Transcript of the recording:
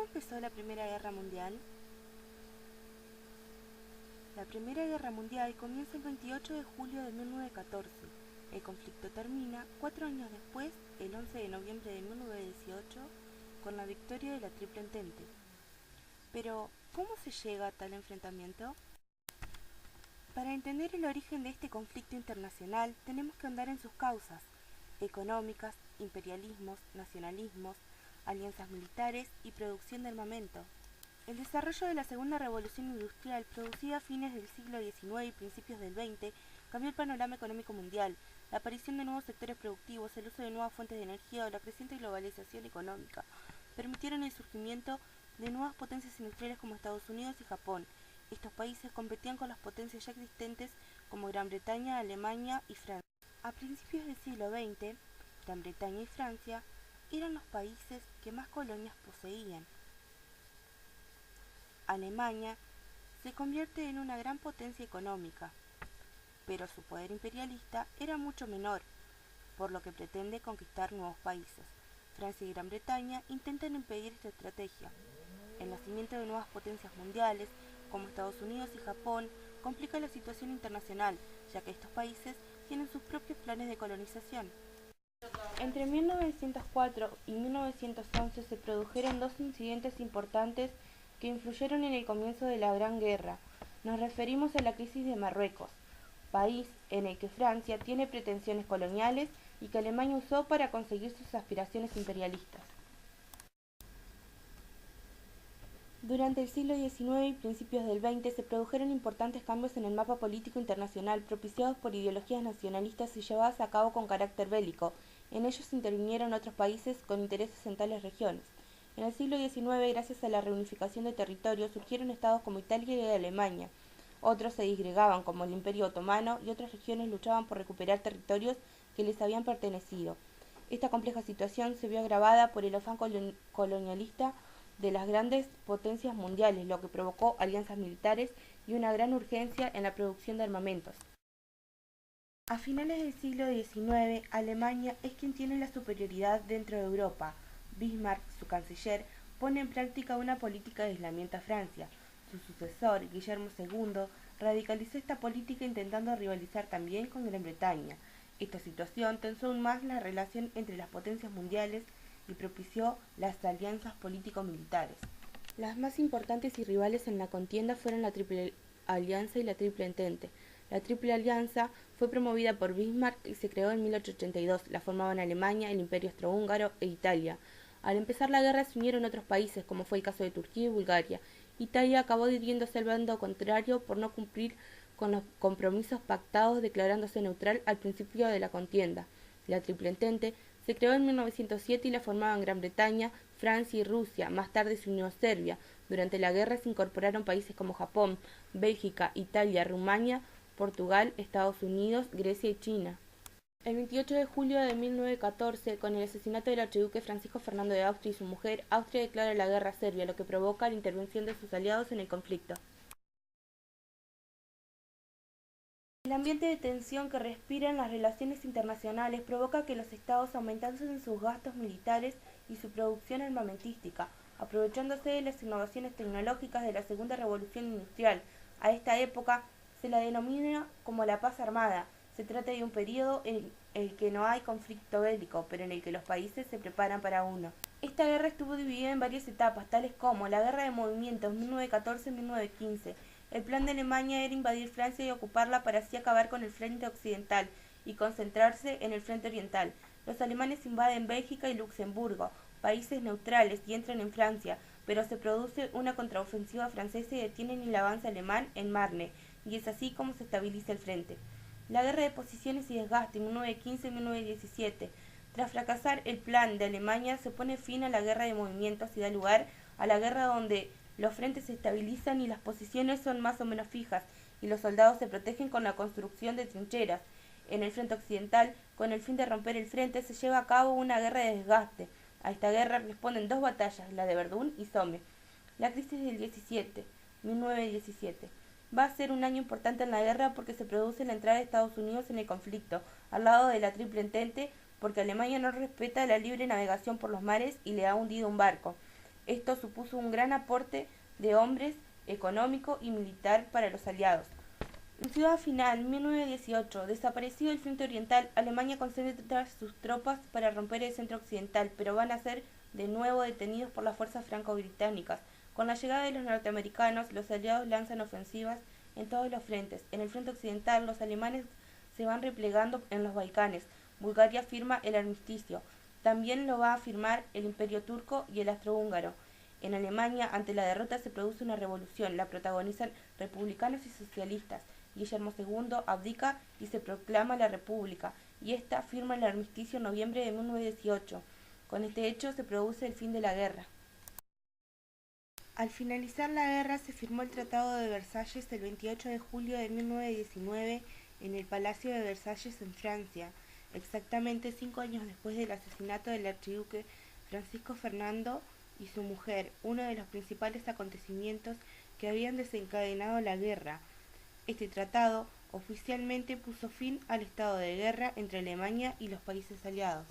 ¿Cómo empezó la Primera Guerra Mundial? La Primera Guerra Mundial comienza el 28 de julio de 1914. El conflicto termina 4 años después, el 11 de noviembre de 1918, con la victoria de la Triple Entente. Pero, ¿cómo se llega a tal enfrentamiento? Para entender el origen de este conflicto internacional, tenemos que ahondar en sus causas económicas, imperialismos, nacionalismos, alianzas militares y producción de armamento. El desarrollo de la segunda revolución industrial, producida a fines del siglo XIX y principios del XX, cambió el panorama económico mundial. La aparición de nuevos sectores productivos, el uso de nuevas fuentes de energía o la creciente globalización económica permitieron el surgimiento de nuevas potencias industriales como Estados Unidos y Japón. Estos países competían con las potencias ya existentes como Gran Bretaña, Alemania y Francia. A principios del siglo XX, Gran Bretaña y Francia eran los países que más colonias poseían. Alemania se convierte en una gran potencia económica, pero su poder imperialista era mucho menor, por lo que pretende conquistar nuevos países. Francia y Gran Bretaña intentan impedir esta estrategia. El nacimiento de nuevas potencias mundiales, como Estados Unidos y Japón, complica la situación internacional, ya que estos países tienen sus propios planes de colonización. Entre 1904 y 1911 se produjeron dos incidentes importantes que influyeron en el comienzo de la Gran Guerra. Nos referimos a la crisis de Marruecos, país en el que Francia tiene pretensiones coloniales y que Alemania usó para conseguir sus aspiraciones imperialistas. Durante el siglo XIX y principios del XX se produjeron importantes cambios en el mapa político internacional propiciados por ideologías nacionalistas y llevadas a cabo con carácter bélico. En ellos intervinieron otros países con intereses en tales regiones. En el siglo XIX, gracias a la reunificación de territorios, surgieron estados como Italia y Alemania. Otros se disgregaban, como el Imperio Otomano, y otras regiones luchaban por recuperar territorios que les habían pertenecido. Esta compleja situación se vio agravada por el afán colonialista de las grandes potencias mundiales, lo que provocó alianzas militares y una gran urgencia en la producción de armamentos. A finales del siglo XIX, Alemania es quien tiene la superioridad dentro de Europa. Bismarck, su canciller, pone en práctica una política de aislamiento a Francia. Su sucesor, Guillermo II, radicalizó esta política intentando rivalizar también con Gran Bretaña. Esta situación tensó aún más la relación entre las potencias mundiales y propició las alianzas político-militares. Las más importantes y rivales en la contienda fueron la Triple Alianza y la Triple Entente. La Triple Alianza fue promovida por Bismarck y se creó en 1882. La formaban Alemania, el Imperio Austrohúngaro e Italia. Al empezar la guerra se unieron otros países, como fue el caso de Turquía y Bulgaria. Italia acabó adhiriéndose al bando contrario por no cumplir con los compromisos pactados, declarándose neutral al principio de la contienda. La Triple Entente se creó en 1907 y la formaban Gran Bretaña, Francia y Rusia. Más tarde se unió Serbia. Durante la guerra se incorporaron países como Japón, Bélgica, Italia, Rumania, Portugal, Estados Unidos, Grecia y China. El 28 de julio de 1914, con el asesinato del archiduque Francisco Fernando de Austria y su mujer, Austria declara la guerra a Serbia, lo que provoca la intervención de sus aliados en el conflicto. El ambiente de tensión que respiran las relaciones internacionales provoca que los estados aumentasen sus gastos militares y su producción armamentística, aprovechándose de las innovaciones tecnológicas de la segunda revolución industrial. A esta época se la denomina como la paz armada. Se trata de un periodo en el que no hay conflicto bélico, pero en el que los países se preparan para uno. Esta guerra estuvo dividida en varias etapas, tales como la Guerra de Movimientos 1914-1915. El plan de Alemania era invadir Francia y ocuparla para así acabar con el frente occidental y concentrarse en el frente oriental. Los alemanes invaden Bélgica y Luxemburgo, países neutrales, y entran en Francia, pero se produce una contraofensiva francesa y detienen el avance alemán en Marne, y es así como se estabiliza el frente. La guerra de posiciones y desgaste 1915-1917. Tras fracasar el plan de Alemania, se pone fin a la guerra de movimientos y da lugar a la guerra donde los frentes se estabilizan y las posiciones son más o menos fijas, y los soldados se protegen con la construcción de trincheras. En el frente occidental, con el fin de romper el frente, se lleva a cabo una guerra de desgaste. A esta guerra responden dos batallas, la de Verdún y Somme. La crisis del 1917. Va a ser un año importante en la guerra porque se produce la entrada de Estados Unidos en el conflicto, al lado de la Triple Entente, porque Alemania no respeta la libre navegación por los mares y le ha hundido un barco. Esto supuso un gran aporte de hombres, económico y militar para los aliados. En Ciudad Final, 1918, desaparecido el frente oriental, Alemania concentra sus tropas para romper el centro occidental, pero van a ser de nuevo detenidos por las fuerzas franco-británicas. Con la llegada de los norteamericanos, los aliados lanzan ofensivas en todos los frentes. En el frente occidental, los alemanes se van replegando en los Balcanes. Bulgaria firma el armisticio. También lo va a firmar el Imperio turco y el austrohúngaro. En Alemania, ante la derrota, se produce una revolución. La protagonizan republicanos y socialistas. Guillermo II abdica y se proclama la República, y esta firma el armisticio en noviembre de 1918. Con este hecho se produce el fin de la guerra. Al finalizar la guerra se firmó el Tratado de Versalles el 28 de julio de 1919 en el Palacio de Versalles en Francia, exactamente 5 años después del asesinato del archiduque Francisco Fernando y su mujer, uno de los principales acontecimientos que habían desencadenado la guerra. Este tratado oficialmente puso fin al estado de guerra entre Alemania y los países aliados.